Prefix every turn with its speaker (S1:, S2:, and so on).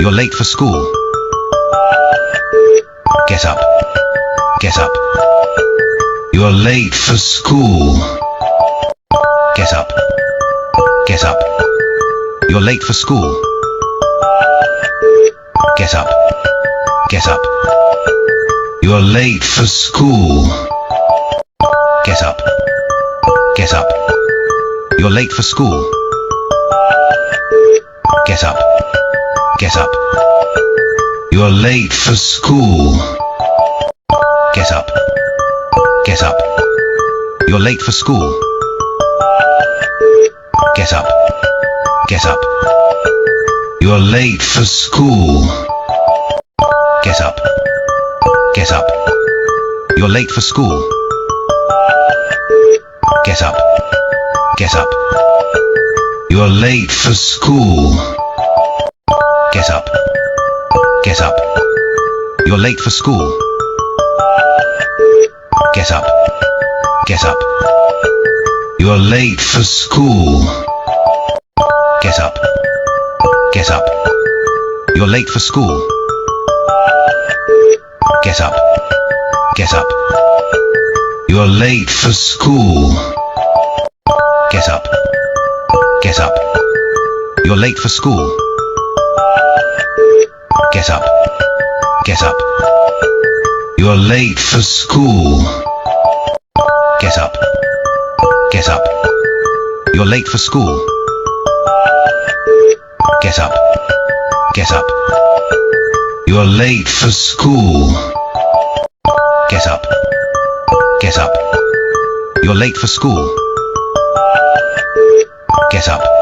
S1: You're late for school. Get up. Get up. You're late for school. Get up. Get up. You're late for school. Get up. Get up. You're late for school. Get up. Get up. You're late for school. Get up. Get up. You're late for school. Get up. Get up. You're late for school. Get up. Get up. You're late for school. Get up. Get up. You're late for school. Get up. Get up. You're late for school. Get up. Get up. You're late for school. Get up. Get up. You're late for school. Get up. Get up. You're late for school. Get up. Get up. You're late for school. Get up. Get up. You're late for school. Get up. Get up. You're late for school. Get up. Get up. You're late for school. Get up. Get up. You're late for school. Get up. Get up. You're late for school. Get up.